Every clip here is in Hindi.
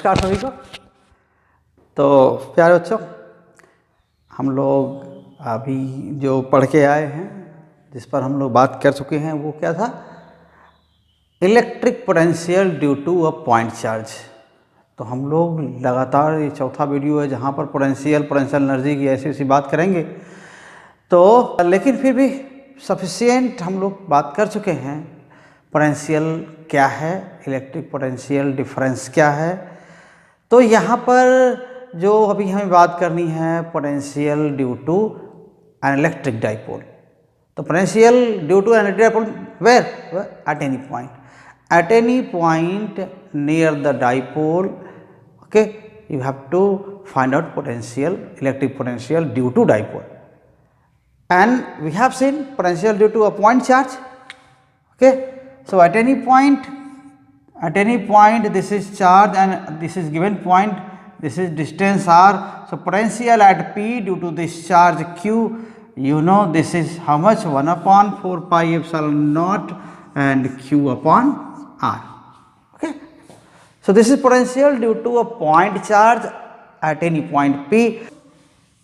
नमस्कार सभी को। तो प्यारे बच्चों, हम लोग अभी जो पढ़ के आए हैं, जिस पर हम लोग बात कर चुके हैं, वो क्या था? Electric potential due to a point charge. तो हम लोग लगातार ये चौथा वीडियो है जहाँ पर पोटेंशियल एनर्जी की ऐसी ऐसी बात करेंगे। तो लेकिन फिर भी सफिशिएंट हम लोग बात कर चुके हैं। पोटेंशियल क्या है, इलेक्ट्रिक पोटेंशियल डिफरेंस क्या है। तो यहाँ पर जो अभी हमें बात करनी है, potential due to an electric dipole. तो potential due to an electric dipole where at any point near the dipole, okay, you have to find out potential, electric potential due to dipole. And we have seen potential due to a point charge, okay. So at any point this is charge and this is given point, this is distance r. So potential at p due to this charge q, you know this is how much? 1 upon 4 pi epsilon naught and q upon r, okay. So this is potential due to a point charge at any point p,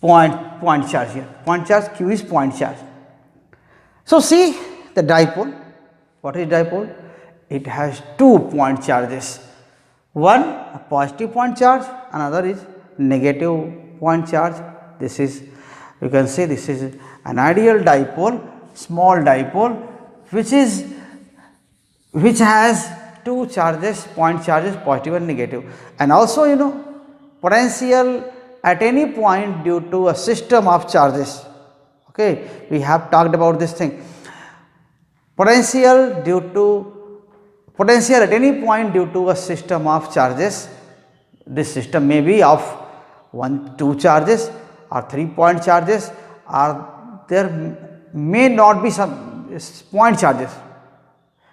point charge here, point charge q is point charge. So see the dipole. What is dipole? It has 2 point charges, one a positive point charge, another is negative point charge. This is, you can say, this is an ideal dipole, small dipole, which has 2 charges, point charges, positive and negative. And also, you know, potential at any point due to a system of charges, okay, we have talked about this thing. Potential at any point due to a system of charges. This system may be of 1, 2 charges or 3 point charges, or there may not be some point charges,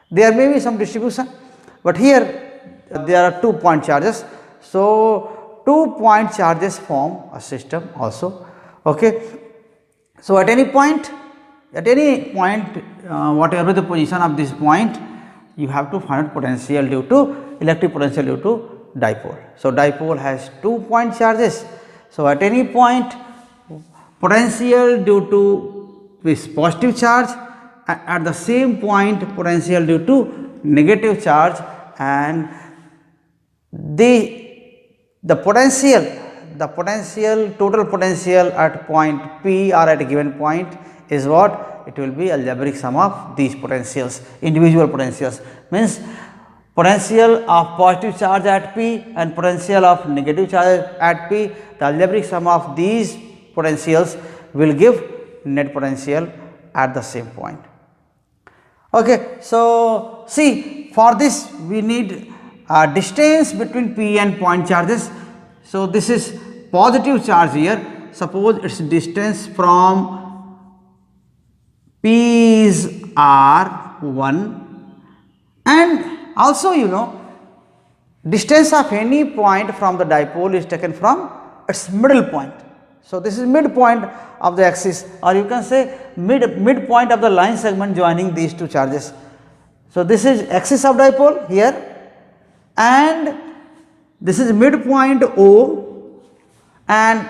there may be some distribution, but here there are 2 point charges. So 2 point charges form a system also, okay. So at any point, whatever the position of this point, you have to find potential due to electric potential due to dipole. So dipole has 2 point charges. So at any point, potential due to this positive charge, at the same point potential due to negative charge, and the potential total potential at point p or at a given point is what? It will be algebraic sum of these potentials, individual potentials. Means potential of positive charge at p and potential of negative charge at p, the algebraic sum of these potentials will give net potential at the same point, okay. So see, for this we need a distance between p and point charges. So this is positive charge here. Suppose its distance from p is r1, and also, you know, distance of any point from the dipole is taken from its middle point. So this is midpoint of the axis, or you can say midpoint of the line segment joining these 2 charges. So this is axis of dipole here, and this is midpoint O, and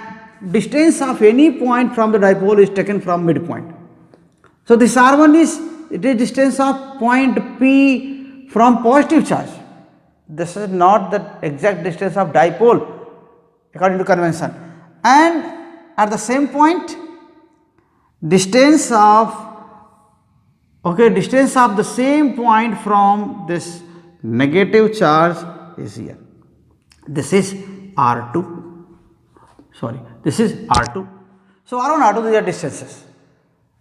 distance of any point from the dipole is taken from midpoint. So this R1 is, it is distance of point P from positive charge. This is not the exact distance of dipole according to convention. And at the same point, distance of the same point from this negative charge is here. This is R2. Sorry, this is R2. So R1, R2, these are distances.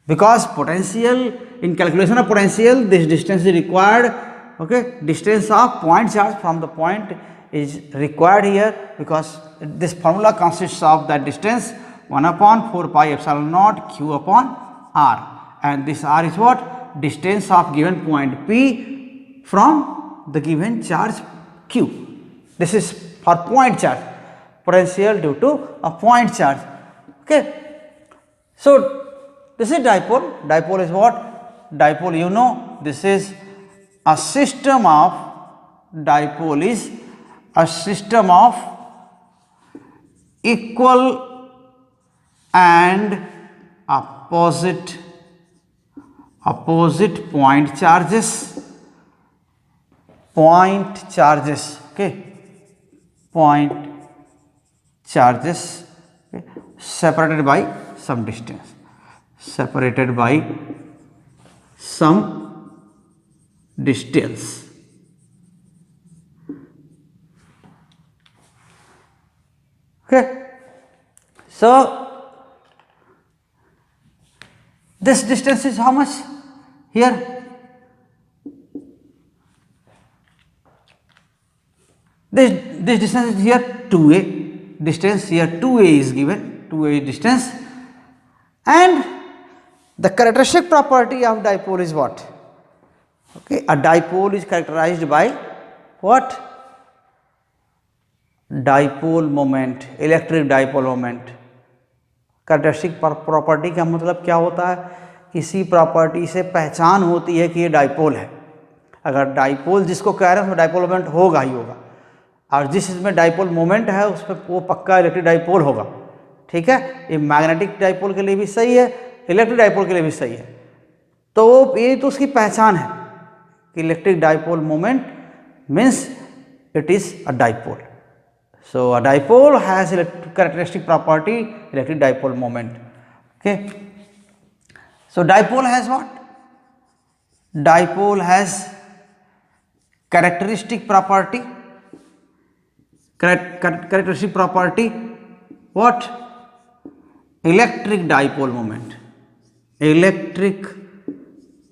Because potential, in calculation of potential, this distance is required, okay. Distance of point charge from the point is required here, because this formula consists of that distance 1 upon 4 pi epsilon naught q upon r, and this r is what? Distance of given point p from the given charge q. This is for point charge, potential due to a point charge, okay. So this is dipole. Dipole is what? Dipole, you know, this is a system of dipole is a system of equal and opposite point charges, okay, point charges, okay, separated by some distance, okay. So this distance is how much here? This distance is here 2a, distance here 2a is given, 2a distance, and the characteristic property of dipole is what? Okay, a dipole is characterized by what? Dipole moment, electric dipole moment. Characteristic property का मतलब क्या होता है? किसी प्रॉपर्टी से पहचान होती है कि ये डाइपोल है। अगर डाइपोल जिसको कह रहे हैं उसमें डाइपोल मोमेंट होगा ही होगा, और जिस इसमें डाइपोल मोमेंट है उस पर वो पक्का इलेक्ट्रिक डाइपोल होगा। ठीक है, ये मैग्नेटिक डाइपोल के लिए भी सही है, इलेक्ट्रिक डाइपोल के लिए भी सही है। तो ये तो उसकी पहचान है कि electric dipole moment means it is a dipole. So a dipole has characteristic property electric dipole moment. Okay. So dipole has what? Dipole has characteristic property. Characteristic property what? Electric dipole moment. Electric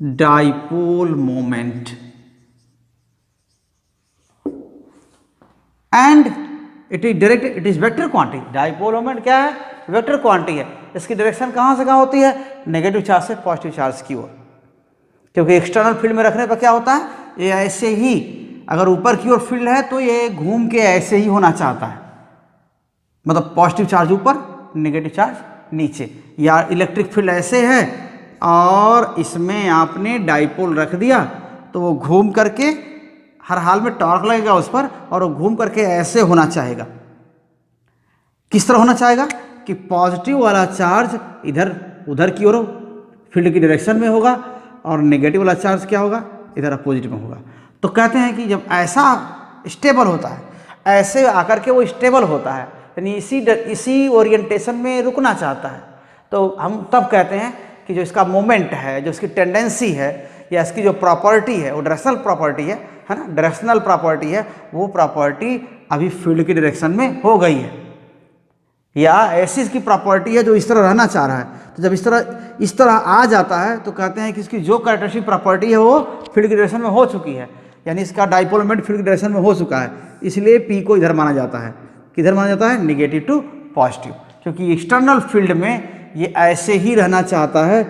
dipole moment. And it is direct, it is vector quantity. Dipole moment क्या है? वेक्टर क्वांटिटी है। इसकी डायरेक्शन कहाँ से कहाँ होती है? नेगेटिव चार्ज से पॉजिटिव चार्ज की ओर, क्योंकि एक्सटर्नल फील्ड में रखने पर क्या होता है, ये ऐसे ही, अगर ऊपर की ओर फील्ड है तो ये घूम के ऐसे ही होना चाहता है, मतलब पॉजिटिव चार्ज ऊपर, नेगेटिव चार्ज नीचे। या इलेक्ट्रिक फील्ड ऐसे है और इसमें आपने डाइपोल रख दिया तो वो घूम करके हर हाल में टॉर्क लगेगा उस पर, और वो घूम करके ऐसे होना चाहेगा। किस तरह होना चाहेगा कि पॉजिटिव वाला चार्ज इधर उधर की ओर फील्ड की डायरेक्शन में होगा, और नेगेटिव वाला चार्ज क्या होगा, इधर अपोजिट में होगा। तो कहते हैं कि जब ऐसा स्टेबल होता है, ऐसे आकर के वो स्टेबल होता है, यानी इसी ओरिएंटेशन में रुकना चाहता है, तो हम तब कहते हैं कि जो इसका मोमेंट है, जो इसकी टेंडेंसी है, या इसकी जो प्रॉपर्टी है वो डायरेक्शनल प्रॉपर्टी है ना, डायरेक्शनल प्रॉपर्टी है, वो प्रॉपर्टी अभी फील्ड की डायरेक्शन में हो गई है, या ऐसी इसकी प्रॉपर्टी है जो इस तरह रहना चाह रहा है। तो जब इस तरह आ जाता है तो कहते हैं कि इसकी जो कैरेक्टरिस्टिक प्रॉपर्टी है वो फील्ड की डायरेक्शन में हो चुकी है, यानी इसका डाइपोल मोमेंट फील्ड की डायरेक्शन में हो चुका है। इसलिए पी को इधर माना जाता है, किधर माना जाता है, निगेटिव टू पॉजिटिव, क्योंकि एक्सटर्नल फील्ड में ये ऐसे ही रहना चाहता है।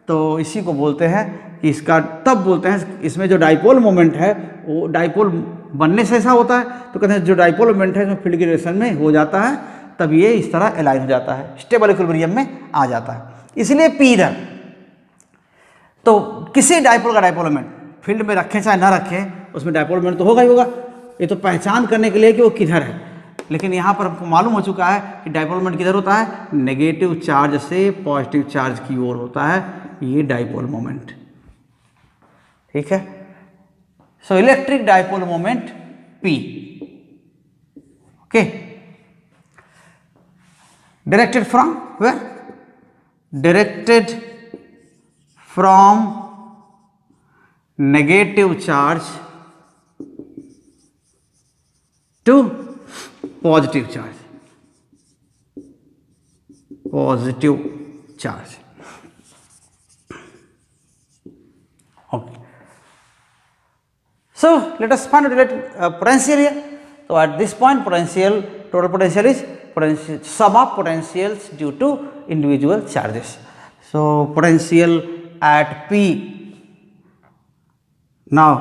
तो इसी को बोलते हैं कि इसका, तब बोलते हैं इसमें जो डाइपोल मोमेंट है वो डाइपोल बनने से ऐसा होता है, तो कहते हैं जो डाइपोल मोमेंट है इसमें फील्ड की डायरेक्शन में हो जाता है, तब ये इस तरह अलाइन हो जाता है, स्टेबल इक्विलिब्रियम में आ जाता है। इसलिए पी इधर, तो किसी डाइपोल का डाइपोल मोमेंट फील्ड में रखें चाहे ना रखें, उसमें डाइपोल मोमेंट तो होगा ही होगा। ये तो पहचान करने के लिए कि वो किधर है, लेकिन यहाँ पर हमको मालूम हो चुका है कि डाइपोल मोमेंट किधर होता है, नेगेटिव चार्ज से पॉजिटिव चार्ज की ओर होता है, ये डाइपोल मोमेंट। ठीक है, so electric dipole moment P, okay, directed from where? Directed from negative charge to positive charge. Positive charge. Okay. So let us find the potential here. So at this point, potential, total potential is sum of potentials due to individual charges. So potential at P, now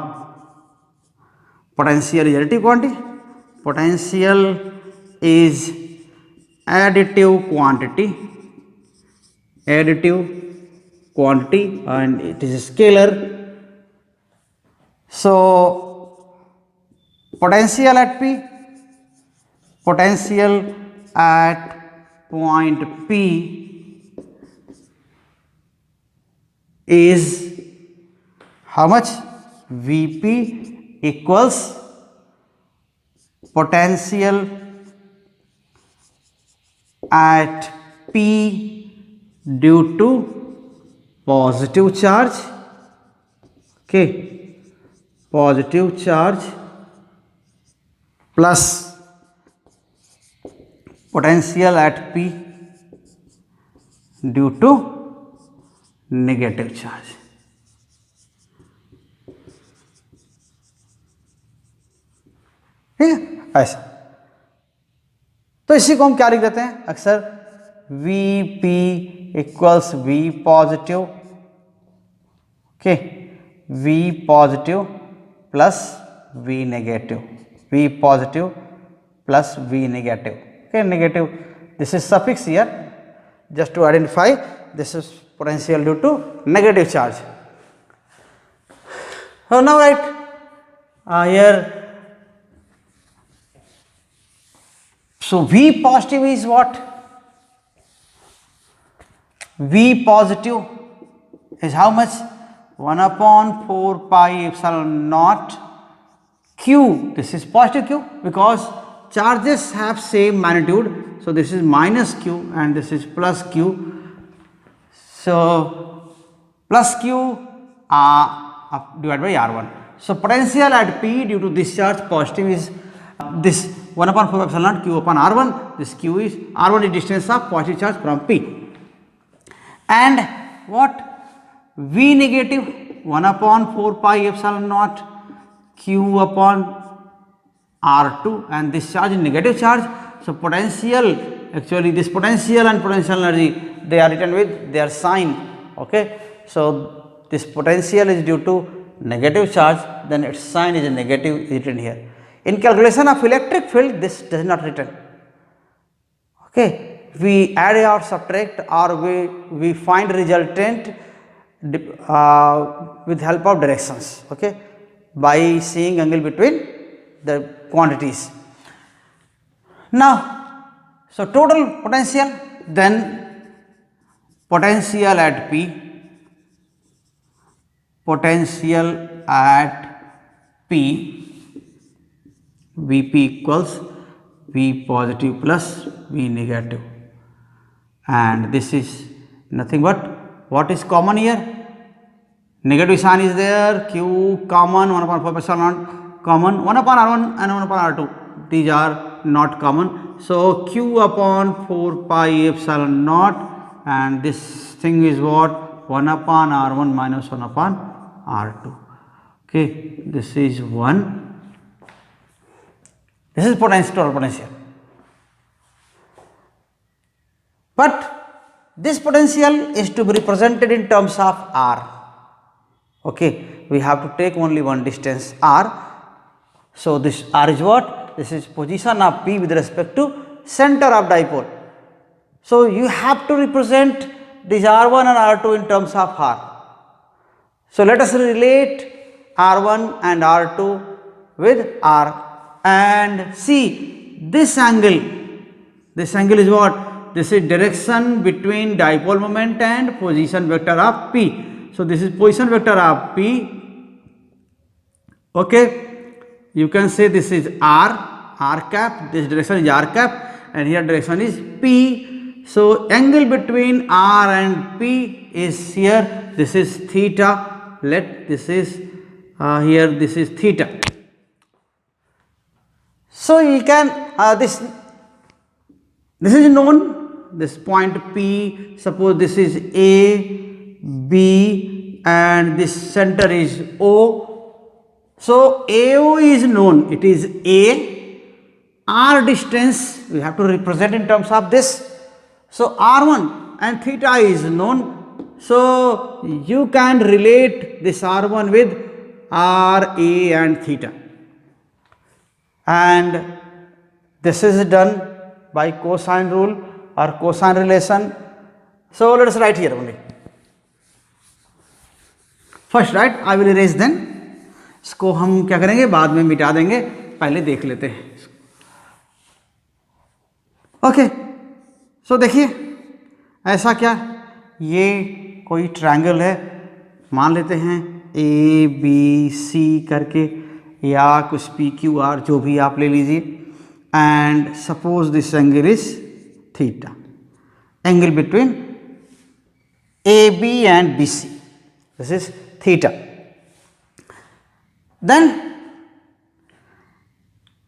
potential is additive quantity, potential is additive quantity and it is scalar. So potential at P potential at point P is how much? Vp equals potential at P due to positive charge, okay, positive charge plus potential at P due to negative charge. ठीक है, ऐसा। तो इसी को हम क्या लिख देते हैं अक्सर, V P equals V positive, okay, V positive plus V negative, V positive plus V negative, okay, negative, this is suffix here just to identify this is potential due to negative charge. So now write here, so V positive is what? V positive is how much? 1 upon 4 pi epsilon naught q. This is positive q because charges have same magnitude. So this is minus q and this is plus q. So plus q divided by r1. So potential at P due to this charge positive is this 1 upon 4 epsilon naught q upon r1. This q is r1 is distance of positive charge from P. And what? V negative 1 upon 4 pi epsilon naught q upon r2, and this charge is negative charge. So potential, actually this potential and potential energy, they are written with their sign, okay. So this potential is due to negative charge, then its sign is negative is written here. In calculation of electric field, this does not written, okay. We add or subtract or we find resultant with help of directions, okay, by seeing angle between the quantities. Now, so total potential, then potential at P, potential at P, Vp equals V positive plus V negative, and this is nothing but what is common here? Negative sign is there, q common, 1 upon 4 epsilon naught common, 1 upon r1 and 1 upon r2, these are not common. So q upon 4 pi epsilon naught, and this thing is what? 1 upon r1 minus 1 upon r2, okay, this is 1, this is potential, total potential. But this potential is to be represented in terms of r, okay, we have to take only one distance r. So this r is what? This is position of P with respect to center of dipole. So you have to represent this r1 and r2 in terms of r. So let us relate r1 and r2 with r and see this angle. This angle is what? This is direction between dipole moment and position vector of P. So this is position vector of P, okay. You can say this is r cap, this direction is r cap, and here direction is P. So angle between r and P is here, this is theta, let this is here, this is theta. So you can this is known, this point P, suppose this is A, B and this center is O. So AO is known, it is A, R distance we have to represent in terms of this. So R1 and theta is known, so you can relate this R1 with RA and theta, and this is done by cosine rule or cosine relation. So let us write here only. First right, I will erase, then इसको हम क्या करेंगे बाद में मिटा देंगे, पहले देख लेते हैं। ओके, सो देखिए ऐसा क्या, ये कोई ट्रायंगल है, मान लेते हैं ए बी सी करके, या कुछ पी क्यू आर जो भी आप ले लीजिए, and suppose this angle is theta, angle between A B and B C, this is theta. Then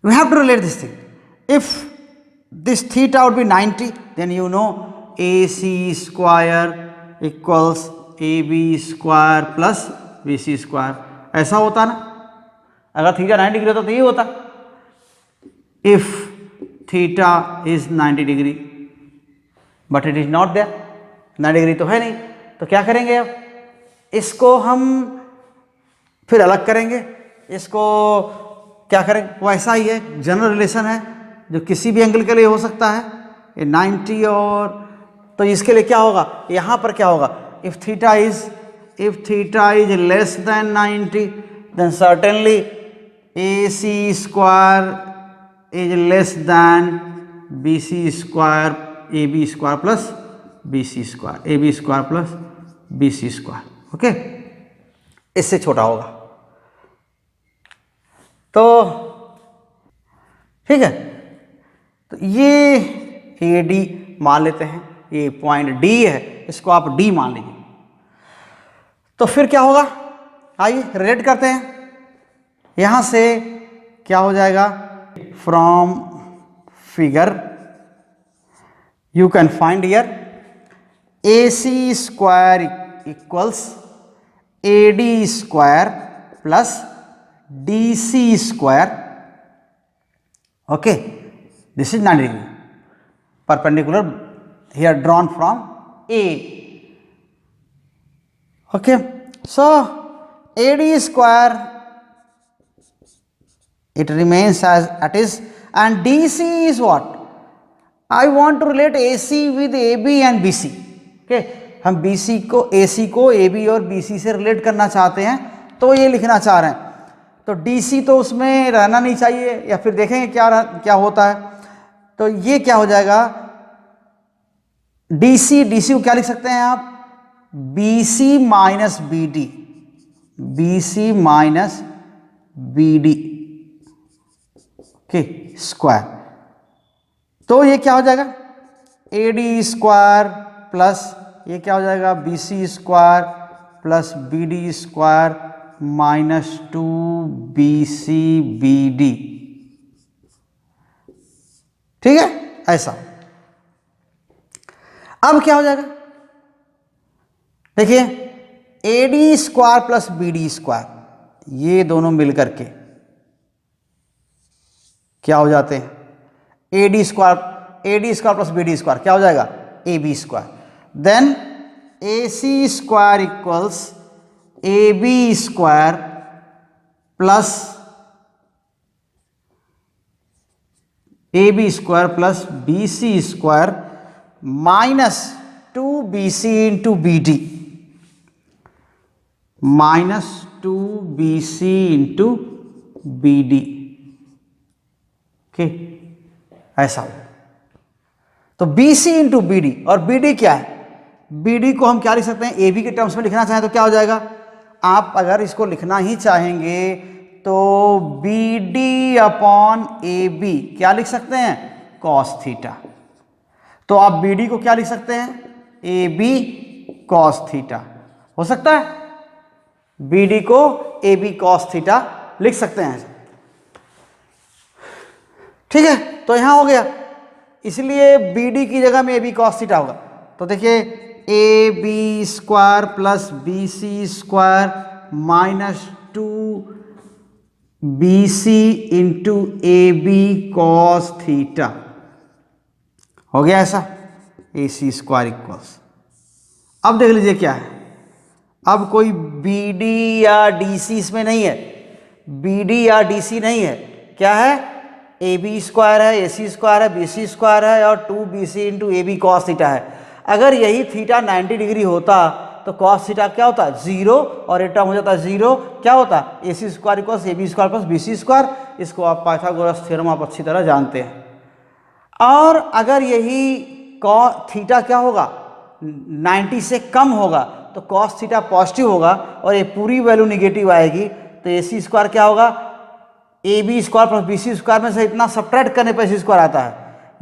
we have to relate this thing. If this theta would be 90, then you know AC square equals AB square plus BC square. ऐसा होता ना, अगर थीटा 90 डिग्री होता तो ये होता. If theta is 90 degree but it is not there, 90 degree तो है नहीं, तो क्या करेंगे अब, इसको हम फिर अलग करेंगे, इसको क्या करें, वो ऐसा ही है, जनरल रिलेशन है जो किसी भी एंगल के लिए हो सकता है, ये 90 और, तो इसके लिए क्या होगा, यहाँ पर क्या होगा, if theta is less than 90 then certainly A C square is less than B C square, A B square plus B C square, A B square plus B C square. Okay, इससे छोटा होगा. तो ठीक है, तो ये ए डी मान लेते हैं, ये पॉइंट डी है, इसको आप डी मान लीजिए. तो फिर क्या होगा, आइए रिलेट करते हैं. यहां से क्या हो जाएगा, from figure you can find here A C square equals A D square plus DC square. Okay, this is 90 degree, perpendicular here drawn from A. Okay, so AD square, it remains as it is, and DC is what, I want to relate AC with AB and BC. Okay, हम BC को AC को AB और BC से रिलेट करना चाहते हैं, तो ये लिखना चाह रहे हैं. तो DC तो उसमें रहना नहीं चाहिए, या फिर देखेंगे क्या होता है. तो ये क्या हो जाएगा, DC को क्या लिख सकते हैं आप, BC minus BD, BC minus BD के स्क्वायर. तो ये क्या हो जाएगा, AD स्क्वायर प्लस ये क्या हो जाएगा, BC square plus BD square minus 2BC BD. ठीक है, ऐसा. अब क्या हो जाएगा, देखिए AD square plus BD square, ये दोनों मिलकर के क्या हो जाते हैं, AD square plus BD square क्या हो जाएगा, AB square. Then AC square equals AB square plus BC square minus 2BC into BD, minus 2BC into BD. Okay, ऐसा हो. तो BC इंटू BD, और BD क्या है, BD को हम क्या लिख सकते हैं, AB के टर्म्स में लिखना चाहें तो क्या हो जाएगा, आप अगर इसको लिखना ही चाहेंगे तो BD अपॉन AB क्या लिख सकते हैं, कॉस थीटा. तो आप BD को क्या लिख सकते हैं, AB कॉस थीटा. हो सकता है, BD को AB कॉस थीटा लिख सकते हैं. ठीक है, तो यहां हो गया, इसलिए BD की जगह में AB कॉस थीटा होगा. तो देखिए AB square plus BC square minus 2BC into AB cos theta हो गया ऐसा. AC स्क्वायर इक्वल्स, अब देख लीजिए क्या है, अब कोई BD या DC इसमें नहीं है, BD या DC नहीं है, क्या है, AB स्क्वायर है, AC स्क्वायर है, BC स्क्वायर है और 2BC into AB cos theta है. अगर यही थीटा 90 डिग्री होता तो कॉस थीटा क्या होता, 0, और ये टर्म हो जाता 0, क्या होता, AC square equals AB square plus BC square. इसको आप पाइथागोरस थ्योरम आप अच्छी तरह जानते हैं. और अगर यही थीटा क्या होगा 90 से कम होगा तो कॉस थीटा पॉजिटिव होगा और ये पूरी वैल्यू निगेटिव आएगी, तो ए सी स्क्वायर क्या होगा, A B square plus B C square में से इतना सब्ट्रैक्ट करने पर सी स्क्वायर आता है,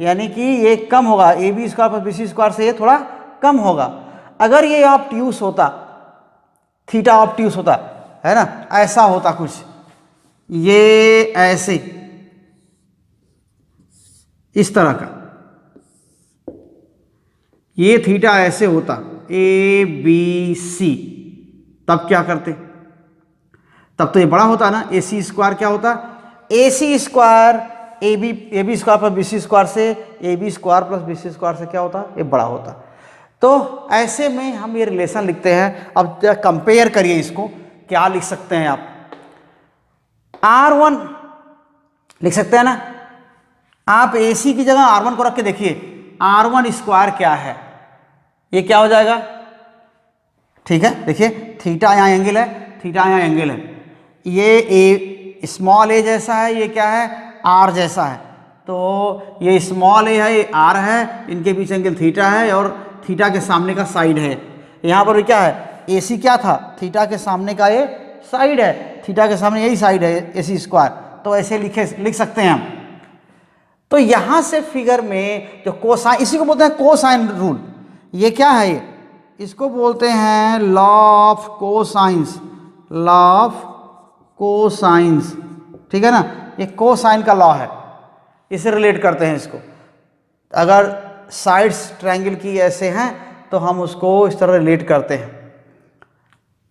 यानी कि ये कम होगा, A B square plus B C square से ये थोड़ा कम होगा। अगर ये ऑब्ट्यूस होता, थीटा ऑब्ट्यूस होता है ना, ऐसा होता कुछ, ये ऐसे इस तरह का, ये थीटा ऐसे होता ए बी सी, तब क्या करते, तब तो ये बड़ा होता ना, ए सी स्क्वायर क्या होता, A C square A B square plus B C square से, A B square plus B C square से क्या होता, ये बड़ा होता। तो ऐसे में हम ये रिलेशन लिखते हैं। अब कंपेयर करिए इसको, क्या लिख सकते हैं आप, R1 लिख सकते हैं ना, आप AC की जगह R1 को रख के देखिए, R1 स्क्वायर क्या है, ये क्या हो जाएगा, ठीक है, देखिए थीटा यहाँ एंगल है, थीटा यहाँ एंगल है, ये ए स्मॉल ए जैसा है, ये क्या है R जैसा है, तो ये स्मॉल ए है, ये R है, इनके बीच एंगल थीटा है और थीटा के सामने का साइड है। यहाँ पर भी क्या है, AC क्या था, थीटा के सामने का ये साइड है, थीटा के सामने यही साइड है AC स्क्वायर, तो ऐसे लिख सकते हैं हम। तो यहाँ से फिगर में जो कोसाइन, इसी को बोलते हैं कोसाइन रूल, ये क्या है, ये इसको बोलते हैं law of cosines, law of cosines, ठीक है ना, ये कोसाइन का लॉ है, इसे रिलेट करते हैं इसको। अगर साइड्स ट्रायंगल की ऐसे हैं तो हम उसको इस तरह रिलेट करते हैं,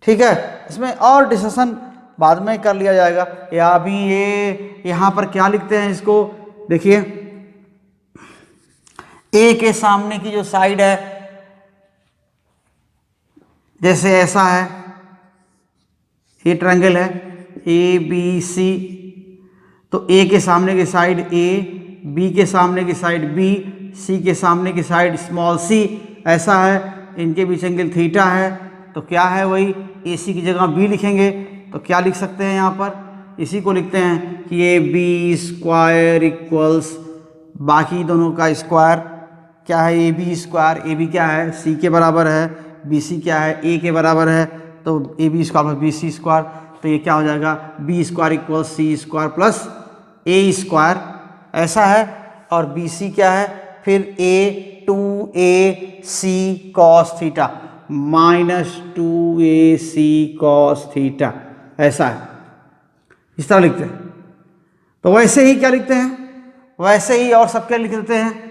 ठीक है। इसमें और डिस्कशन बाद में कर लिया जाएगा, या अभी ये यहाँ पर क्या लिखते हैं इसको देखिए, ए के सामने की जो साइड है, जैसे ऐसा है, ये ट्रायंगल है ए बी सी, तो ए के सामने की साइड ए, बी के सामने की साइड बी, सी के सामने की साइड स्मॉल सी, ऐसा है, इनके बीच एंगल थीटा है, तो क्या है वही ए सी की जगह बी लिखेंगे, तो क्या लिख सकते हैं यहाँ पर, इसी को लिखते हैं कि ये बी स्क्वायर इक्वल्स बाकी दोनों का स्क्वायर, क्या है A B square, A B क्या है सी के बराबर है, बी सी क्या है ए के बराबर है, तो A B square plus B C square, तो ये क्या हो जाएगा B square equal C square plus A square, ऐसा है, और बी सी क्या है फिर A 2ac cos theta minus 2ac cos theta, ऐसा है, इस तरह लिखते हैं। तो वैसे ही क्या लिखते हैं, वैसे ही और सब क्या लिख देते हैं,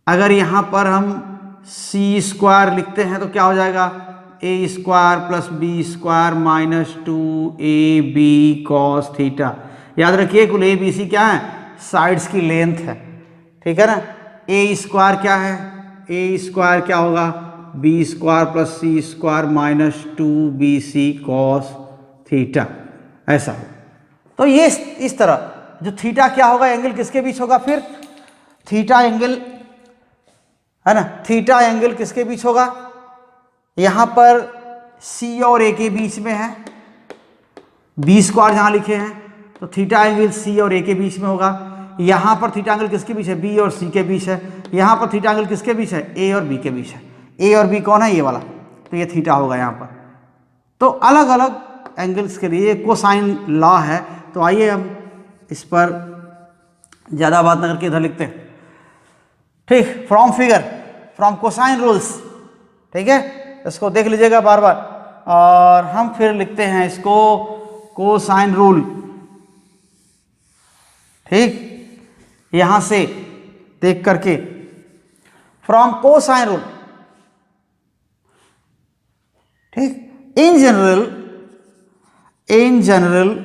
अगर यहाँ पर हम सी स्क्वायर लिखते हैं तो क्या हो जाएगा a square plus b square minus 2ab cos theta. याद रखिए कुल ए बी सी क्या है, साइड्स की लेंथ है, ठीक है ना। ए स्क्वायर क्या है, ए स्क्वायर क्या होगा b square plus c square minus 2bc cos theta, ऐसा हो। तो ये इस तरह जो थीटा क्या होगा, एंगल किसके बीच होगा, फिर थीटा एंगल है ना, थीटा एंगल किसके बीच होगा, यहाँ पर सी और ए के बीच में है, बी स्क्वायर जहाँ लिखे हैं, तो थीटा एंगल सी और ए के बीच में होगा। यहाँ पर थीटा एंगल किसके बीच है, बी और सी के बीच है। यहाँ पर थीटा एंगल किसके बीच है, ए और बी के बीच है। ए और बी कौन है, ये वाला, तो ये थीटा होगा यहाँ पर। तो अलग अलग एंगल्स के लिए कोसाइन लॉ है। तो आइए हम इस पर ज़्यादा बात न करके इधर लिखते हैं, ठीक, from figure, from cosine rules, ठीक है, इसको देख लीजिएगा बार बार। और हम फिर लिखते हैं इसको कोसाइन रूल, ठीक, यहां से देख करके फ्रॉम कोसाइन रूल, ठीक। In general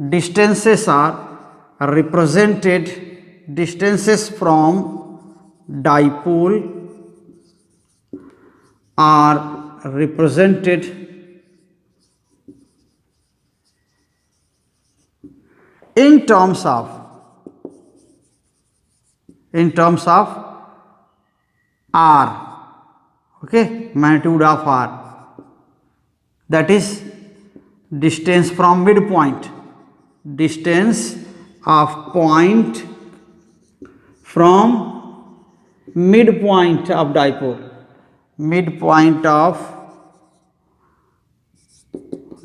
distances are represented, distances from dipole are represented in terms of r, okay, magnitude of r, that is distance from midpoint, distance of point from midpoint of dipole, midpoint of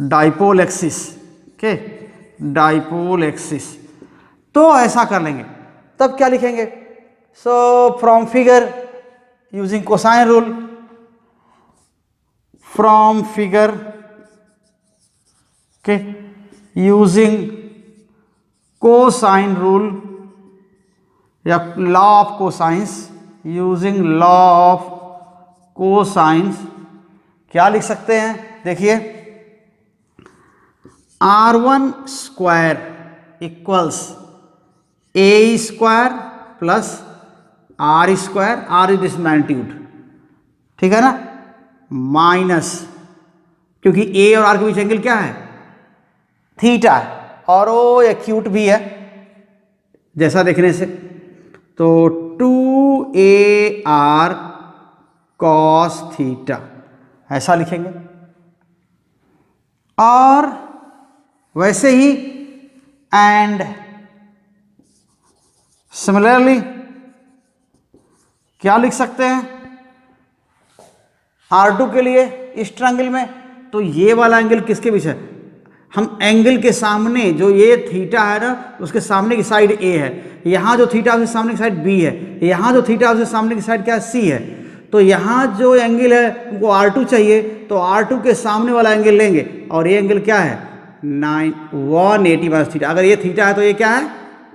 dipole axis, okay, dipole axis। तो ऐसा कर लेंगे, तब क्या लिखेंगे? So from figure using cosine rule, from figure के यूजिंग कोसाइन रूल या law of cosines, using law of cosines क्या लिख सकते हैं? देखिए, R1 square equals A square plus are square, R is this magnitude, ठीक है ना, माइनस, क्योंकि ए और आर के बीच एंगल क्या है? थीटा है, और वो एक्यूट भी है जैसा देखने से, तो 2AR कॉस थीटा ऐसा लिखेंगे। और वैसे ही एंड सिमिलरली क्या लिख सकते हैं R2 के लिए इस ट्रायंगल में? तो ये वाला एंगल किसके बीच है? हम एंगल के सामने जो ये थीटा है ना, उसके सामने की साइड A है, यहाँ जो थीटा उसके सामने की साइड B है, यहाँ जो थीटा उसके सामने की साइड क्या है? C है। तो यहाँ जो एंगल है उनको R2 चाहिए, तो R2 के सामने वाला एंगल लेंगे, और ये एंगल क्या है? 180 माइनस थीटा। अगर ये थीटा है तो ये क्या है?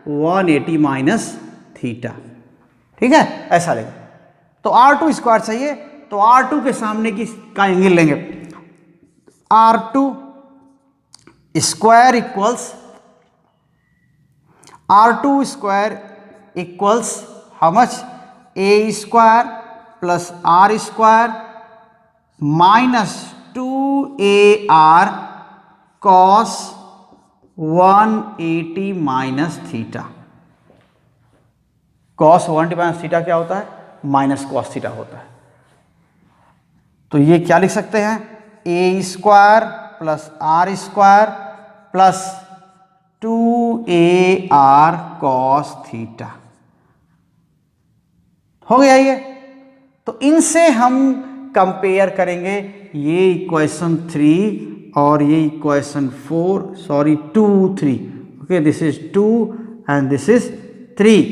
180 माइनस थीटा, ठीक है, ऐसा लेंगे। तो R2 स्क्वायर चाहिए, तो R2 के सामने की का एंगल लेंगे, R2 square equals R2 square equals how much? A square plus R square minus 2AR cos 180 minus theta. Cos 180 minus theta क्या होता है? माइनस कॉस थीटा होता है। तो ये क्या लिख सकते हैं? A square plus are square plus 2AR cos theta हो गया ये। तो इनसे हम कंपेयर करेंगे ये इक्वेशन 3 और ये equation 4, sorry 2 3, okay, this is 2 and this is 3।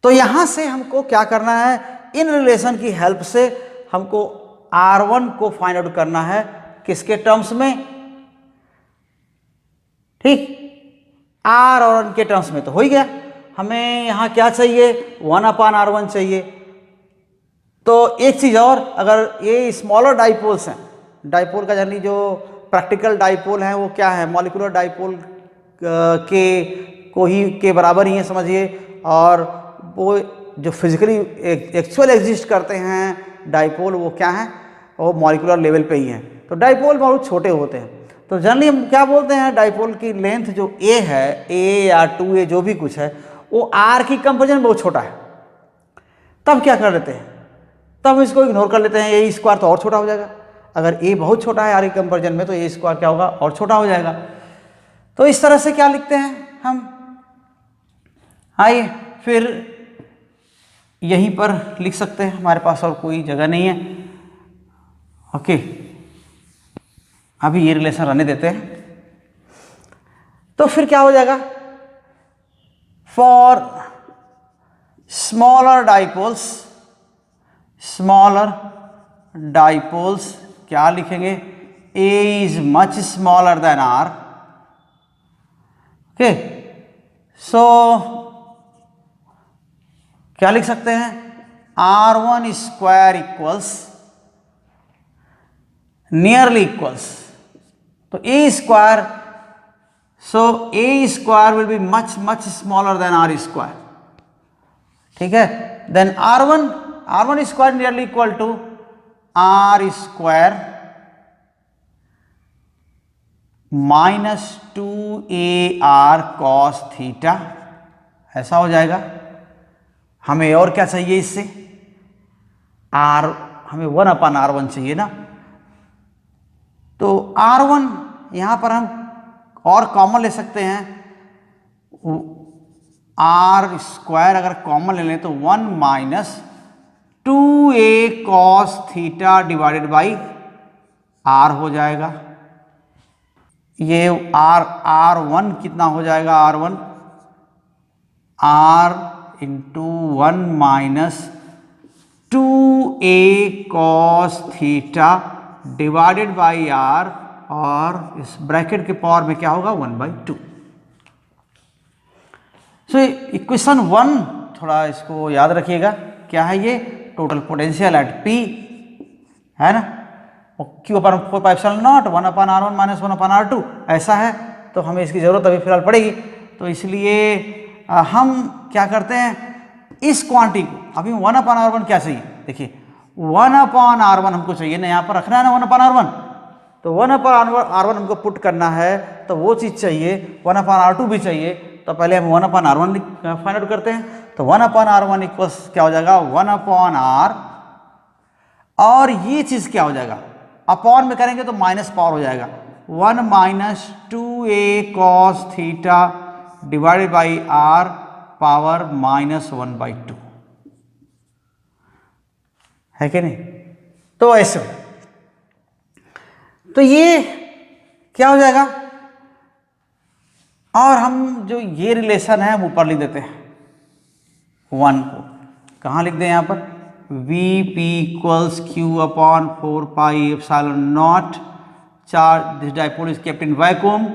तो यहां से हमको क्या करना है? इन रिलेशन की हेल्प से हमको R1 को फाइंड आउट करना है, किसके टर्म्स में? ठीक, R और N के टर्म्स में। तो हो ही गया। हमें यहां क्या चाहिए? 1/R1 चाहिए। तो एक चीज और, अगर ये स्मॉलर डाइपोल्स हैं, डाइपोल का यानी जो प्रैक्टिकल डाइपोल है वो क्या है? मॉलिक्यूलर डाइपोल के को ही के बराबर ही है समझिए, और वो जो फिजिकली एक्चुअल एग्जिस्ट करते हैं डाइपोल, वो क्या है? वो मॉलिक्यूलर लेवल पे ही हैं। तो डाइपोल बहुत छोटे होते हैं। तो जनरली हम क्या बोलते हैं? डाइपोल की लेंथ जो ए है, ए या 2A जो भी कुछ है, वो आर की कंपेरिजन में बहुत छोटा है। तब क्या कर लेते हैं? तब हम इसको इग्नोर कर लेते हैं, ए स्क्वायर तो और छोटा हो जाएगा। अगर ए बहुत छोटा है आर की कंपेरिजन में, तो ए स्क्वायर क्या होगा? और छोटा हो जाएगा। तो इस तरह से क्या लिखते हैं हम? आइए फिर यहीं पर लिख सकते हैं, हमारे पास और कोई जगह नहीं है। ओके, अभी ये रिलेशन रहने देते हैं। तो फिर क्या हो जाएगा? फॉर स्मॉलर डाइपोल्स क्या लिखेंगे? A is much smaller than R। Okay, so क्या लिख सकते हैं? R1 square equals nearly equals, तो A square, so A square will be much smaller than R square, ठीक है। Then R1 square nearly equal to R square minus 2AR cos theta, ऐसा हो जाएगा। हमें और क्या चाहिए इससे? हमें 1/R1 चाहिए ना। तो R1 यहाँ पर हम और कॉमन ले सकते हैं, आर स्क्वायर अगर कॉमन ले लें तो 1 minus 2a cos theta divided by R हो जाएगा। ये R1 कितना हो जाएगा, R1 R into 1 minus 2a cos theta divided by R, और इस ब्रैकेट के पावर में क्या होगा 1/2। सो इक्वेशन 1 थोड़ा इसको याद रखिएगा, क्या है ये, टोटल पोटेंशियल एट P है ना, Q अपन 4πε0 1/R1 माइनस 1/R2 ऐसा है, तो हमें इसकी ज़रूरत अभी फिलहाल पड़ेगी। तो इसलिए हम क्या करते हैं, इस क्वांटिटी को अभी 1/R1 क्या चाहिए, देखिए 1/R1 हमको चाहिए ना, यहाँ पर रखना है ना 1/R1, तो 1/R1 हमको पुट करना है, तो वो चीज़ चाहिए, 1/R2 भी चाहिए। तो पहले हम 1/R1 फाइंड आउट करते हैं, तो 1/R1 इक्वल्स क्या हो जाएगा 1/R, और ये चीज़ क्या हो जाएगा, अपॉन में करेंगे तो माइनस पावर हो जाएगा, 1 minus 2a cos theta divided by R power minus 1/2 है कि नहीं। तो ऐसे तो ये क्या हो जाएगा, और हम जो ये रिलेशन है हम ऊपर लिख देते हैं 1 को, कहाँ लिख दें यहाँ पर, Vp equals Q upon 4πε0 charge, this dipole is kept in vacuum,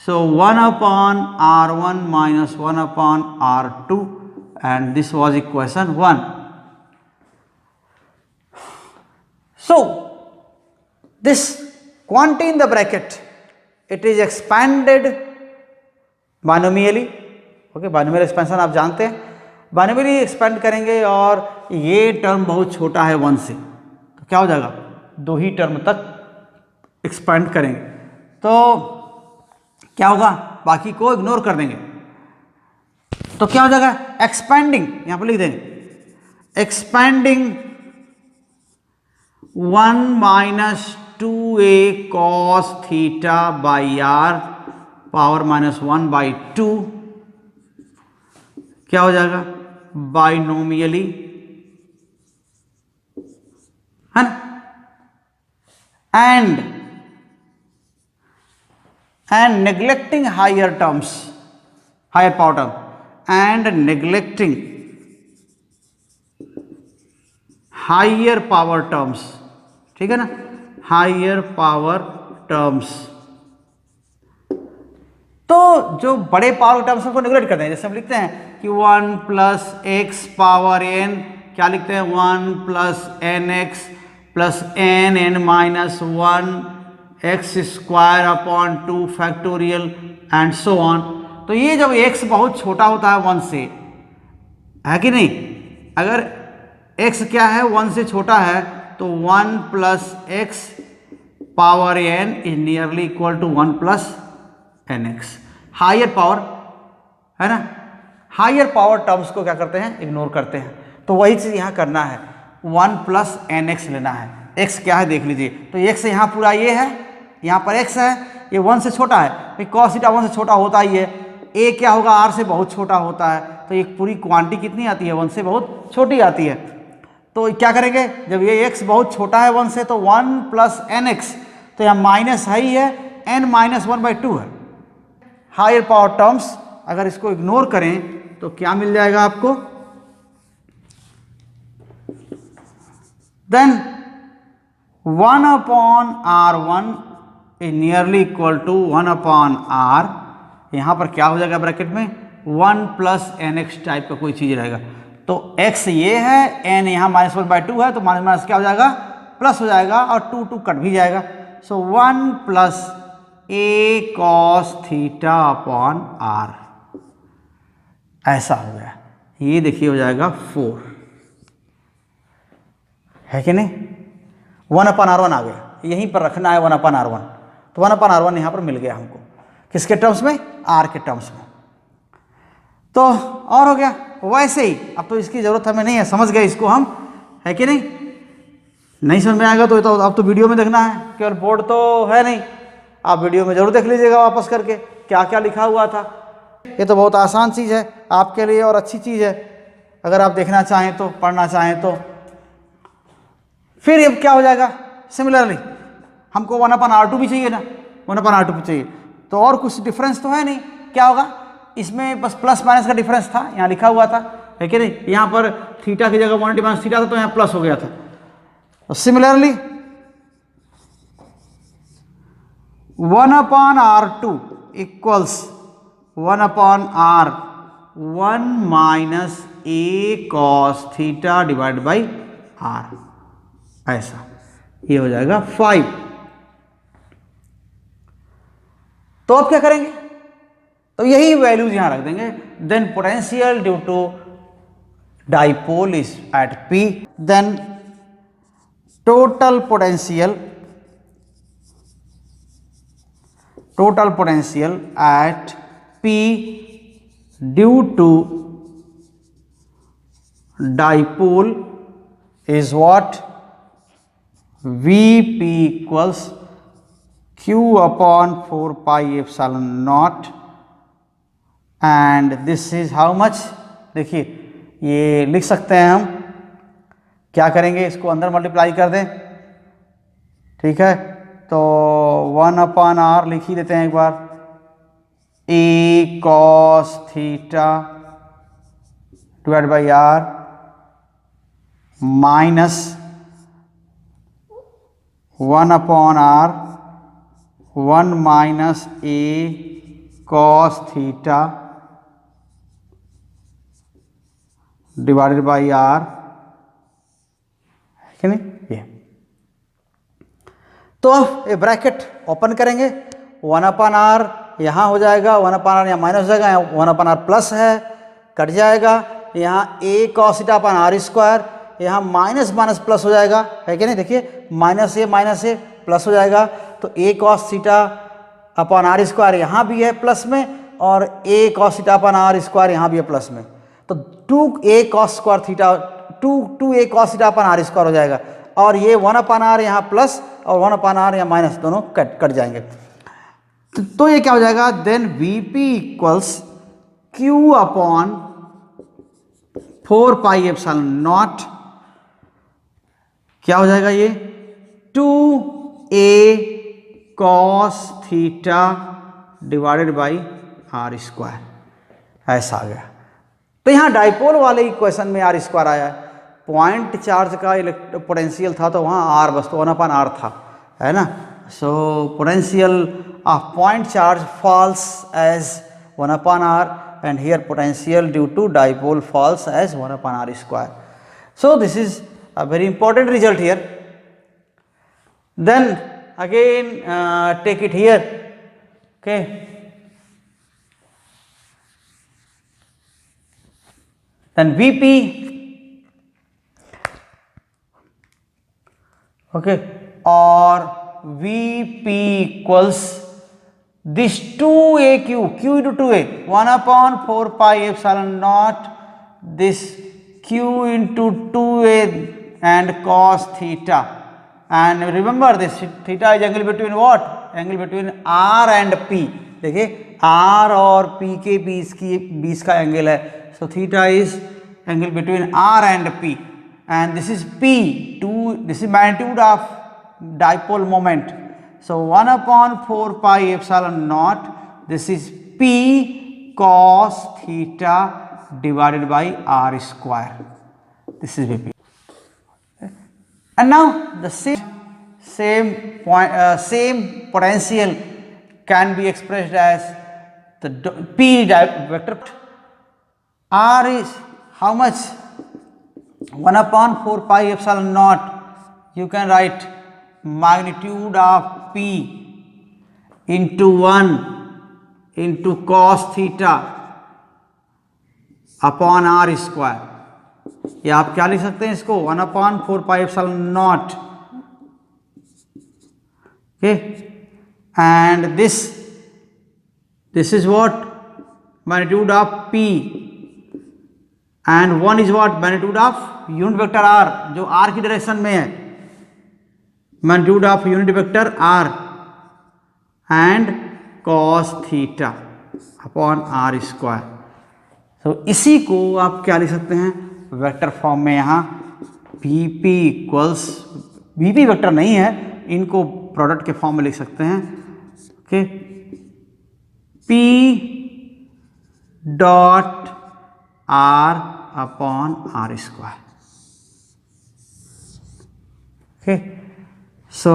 so 1/R1 minus 1/R2, and this was equation 1. So this quantity in the bracket, it is expanded binomially, okay, binomial expansion आप जानते हैं, बाइनोमियली एक्सपेंड करेंगे, और ये टर्म बहुत छोटा है 1 से, तो क्या हो जाएगा 2 ही टर्म तक एक्सपेंड करेंगे, तो क्या होगा, बाकी को इग्नोर कर देंगे, तो क्या हो जाएगा एक्सपेंडिंग, यहां पर लिख देंगे expanding 1 minus 2a cos theta by R power minus 1/2 क्या हो जाएगा बाइनोमियली, है ना, and neglecting higher terms, higher power term, and neglecting higher power terms, ठीक है ना, हायर पावर टर्म्स, तो जो बड़े पावर टर्म्स को नेग्लेक्ट करते हैं, जैसे हम लिखते हैं कि 1 प्लस एक्स पावर n, क्या लिखते हैं 1 plus N X plus N minus 1 X square upon 2 factorial and so on. तो ये जब x बहुत छोटा होता है 1 से, है कि नहीं, अगर x क्या है 1 से छोटा है, तो 1 plus X power n is nearly equal to 1 plus N X, higher power, है ना, हायर पावर टर्म्स को क्या करते हैं इग्नोर करते हैं, तो वही चीज़ यहाँ करना है, 1 प्लस एन एक्स लेना है, x क्या है देख लीजिए, तो x यहाँ पूरा ये है, यहाँ पर x है, ये 1 से छोटा है, भाई कॉस थीटा 1 से छोटा होता ही है, a क्या होगा r से बहुत छोटा होता है, तो ये पूरी क्वांटिटी कितनी आती है 1 से बहुत छोटी आती है, तो क्या करेंगे जब ये x बहुत छोटा है 1 से, तो 1 प्लस एन एक्स, तो यहाँ माइनस है ही है, n माइनस 1/2 है, हायर पावर टर्म्स अगर इसको इग्नोर करें तो क्या मिल जाएगा आपको, then 1/R1 is nearly equal to 1/R, यहाँ पर क्या हो जाएगा ब्रैकेट में 1 प्लस एन एक्स टाइप का कोई चीज़ रहेगा, तो x ये है, n यहाँ माइनस 1/2 है, तो माइनस माइनस क्या हो जाएगा प्लस हो जाएगा, और 2 कट भी जाएगा, सो 1 plus a cos theta upon r, ऐसा हो गया, ये देखिए हो जाएगा 4, है कि नहीं, 1/R1 आ गया, यहीं पर रखना है 1/R1, तो 1/R1 यहाँ पर मिल गया हमको, किसके टर्म्स में, r के टर्म्स में, तो और हो गया। वैसे ही अब तो इसकी ज़रूरत हमें नहीं है, समझ गए इसको हम, है कि नहीं। नहीं समझ में आएगा तो अब तो वीडियो में देखना है, केवल बोर्ड तो है नहीं, आप वीडियो में ज़रूर देख लीजिएगा वापस करके क्या क्या लिखा हुआ था। ये तो बहुत आसान चीज़ है आपके लिए और अच्छी चीज़ है अगर आप देखना चाहें तो, पढ़ना चाहें तो। फिर अब क्या हो जाएगा, सिमिलरली हमको 1/r2 भी चाहिए ना, 1/r2 भी चाहिए, तो और कुछ डिफरेंस तो है नहीं, क्या होगा इसमें, बस प्लस माइनस का डिफरेंस था, यहाँ लिखा हुआ था, है कि नहीं, यहाँ पर थीटा की जगह 180 माइनस थीटा था तो यहाँ प्लस हो गया था। तो similarly 1/r2 equals 1/r1 minus a cos theta divide by r, ऐसा ये हो जाएगा 5। तो अब क्या करेंगे, तो यही वैल्यूज यहां रख देंगे। Then potential due to dipole is at P, then total potential at P due to dipole is what, Vp equals Q upon 4 pi epsilon naught, and this is how much, देखिए ये लिख सकते हैं हम, क्या करेंगे इसको अंदर मल्टीप्लाई कर दें, ठीक है, तो 1/r लिख ही देते हैं एक बार, a cos theta divide by r minus 1/r 1 minus a cos theta divided by r, है कि नहीं। ये तो अब ये ब्रैकेट ओपन करेंगे, 1/r यहाँ हो जाएगा, 1/r यहाँ माइनस हो जाएगा, यहाँ 1/r प्लस है, कट जाएगा, यहाँ a cos theta upon r square, यहाँ माइनस माइनस प्लस हो जाएगा, है कि नहीं, देखिए माइनस ए प्लस हो जाएगा, तो a cos theta upon r square यहाँ भी है प्लस में, और a cos theta upon r square यहाँ भी है प्लस में, तो 2a cos square theta 2a cos theta upon r square हो जाएगा, और ये 1/r यहाँ प्लस और 1/r यहाँ माइनस, दोनों कट जाएंगे। तो ये क्या हो जाएगा, then Vp equals Q upon 4 pi epsilon naught, क्या हो जाएगा ये 2a cos theta divided by r square, ऐसा आ गया। तो यहाँ डाइपोल वाले इक्वेशन में r स्क्वायर आया है, पॉइंट चार्ज का पोटेंशियल था तो वहाँ r बस तो 1/r था, है ना। So potential of point charge falls as 1/r, and here potential due to dipole falls as 1/r square. So this is a very important result here. Then again take it here, okay. Then Vp, okay, or Vp equals this 2aq, q into 2a, 1/4 pi epsilon naught, this q into 2a and cos theta, and remember this theta is angle between what, angle between r and p, देखिए r और p के बीच का एंगल है, so theta is angle between r and p, and this is p, this is magnitude of dipole moment. So 1/4 pi epsilon naught, this is P cos theta divided by r square. This is Vp. And now the same potential can be expressed as the P vector. R is how much? 1/4 pi epsilon naught. You can write magnitude of P into 1 into cos theta upon r square, या आप क्या लिख सकते हैं इसको 1/4 pi epsilon naught, okay, and this is what, magnitude of P, and 1 is what, magnitude of unit vector r जो r की डायरेक्शन में है, magnitude of unit vector r and cos theta upon r square. तो इसी को आप क्या लिख सकते हैं वेक्टर फॉर्म में, यहाँ Vp इक्वल्स, Vp वेक्टर नहीं है, इनको प्रोडक्ट के फॉर्म में लिख सकते हैं. Okay, P dot R upon R square. Okay, so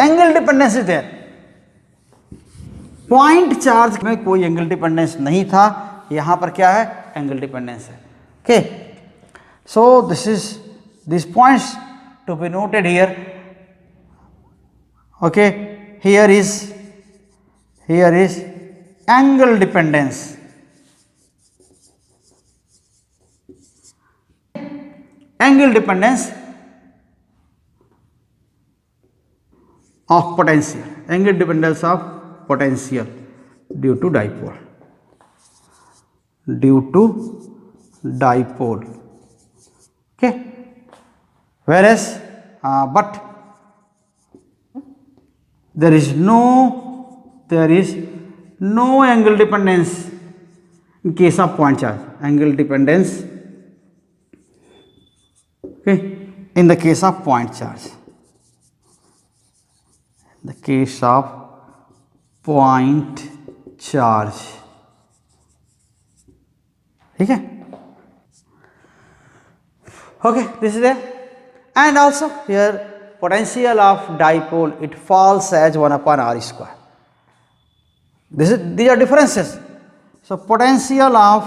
angle dependence is there. Point charge में कोई एंगल डिपेंडेंस नहीं था, यहां पर क्या है, एंगल डिपेंडेंस है. Okay, so this points to be noted here. Okay, here is angle dependence. Angle dependence of potential, angle dependence of potential due to dipole, okay, whereas but there is no angle dependence in case of point charge. Angle dependence, okay, in the case of point charge, in the case of point charge. ठीक है, okay, this is there. And also here potential of dipole, it falls as 1 upon r square. These are differences. So potential of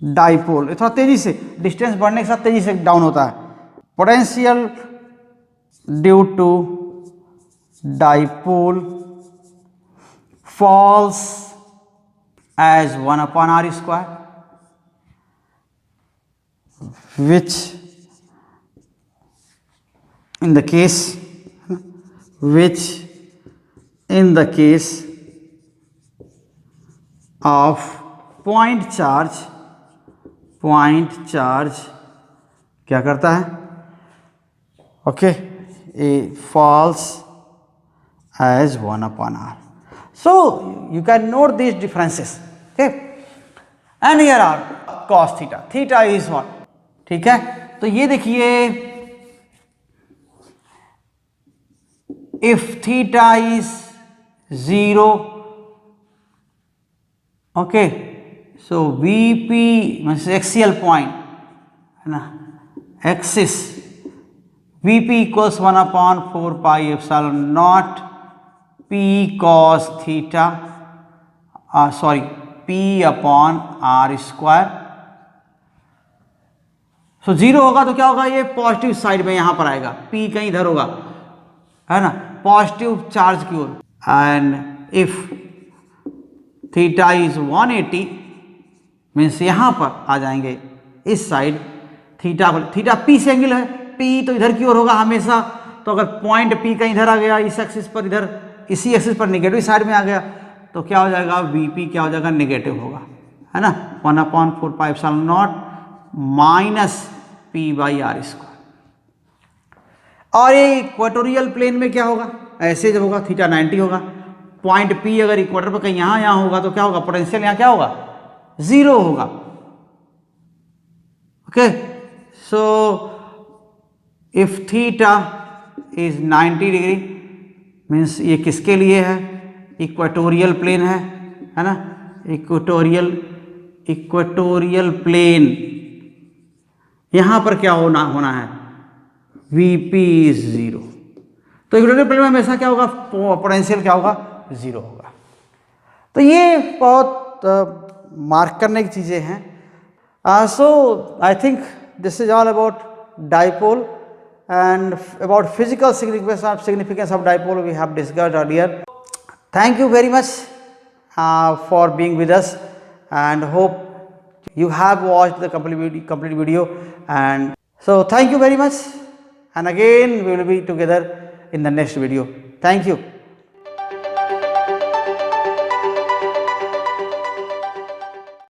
dipole, ये थोड़ा तेजी से, डिस्टेंस बढ़ने के साथ तेजी से डाउन होता है. Potential due to dipole falls as 1 upon r square, which in the case of point charge क्या करता है, okay, falls as 1 upon r. So you can note these differences. Okay, and here are cos theta. Theta is what? ठीक है, तो ये देखिए, if theta is 0, okay, so Vp means axial point है ना, axis, Vp equals 1 upon 4 pi epsilon naught P cos theta, P upon r square. सो 0 होगा तो क्या होगा, ये पॉजिटिव साइड में यहां पर आएगा, P कहीं इधर होगा, है ना, पॉजिटिव चार्ज की ओर. And if theta is 180 means यहां पर आ जाएंगे इस साइड, थीटा P से एंगल है, P तो इधर की ओर होगा हमेशा. तो अगर पॉइंट P कहीं इधर आ गया, इस एक्सिस पर, इधर इसी एक्सिस पर निगेटिव साइड में आ गया, तो क्या हो जाएगा, Vp क्या हो जाएगा, नेगेटिव होगा, है ना, 1 upon 4 pi epsilon naught minus P by R square. और ये इक्वेटोरियल प्लेन में क्या होगा, ऐसे जब होगा थीटा 90 होगा, पॉइंट P अगर इक्वेटर पर कहीं यहाँ होगा तो क्या होगा, पोटेंशियल यहाँ क्या होगा, 0 होगा. Okay, so if theta is 90 degree means ये किसके लिए है, इक्वेटोरियल प्लेन है ना, इक्वेटोरियल प्लेन, यहां पर क्या होना है, Vp इज 0. तो इक्वेटोरियल प्लेन में हमेशा क्या होगा, पोटेंशियल क्या होगा, 0 होगा. तो ये बहुत मार्क करने की चीजें हैं. So I think this is all about dipole. And about physical significance of dipole we have discussed earlier. Thank you very much for being with us, and hope you have watched the complete video. And so thank you very much, and again we will be together in the next video. Thank you.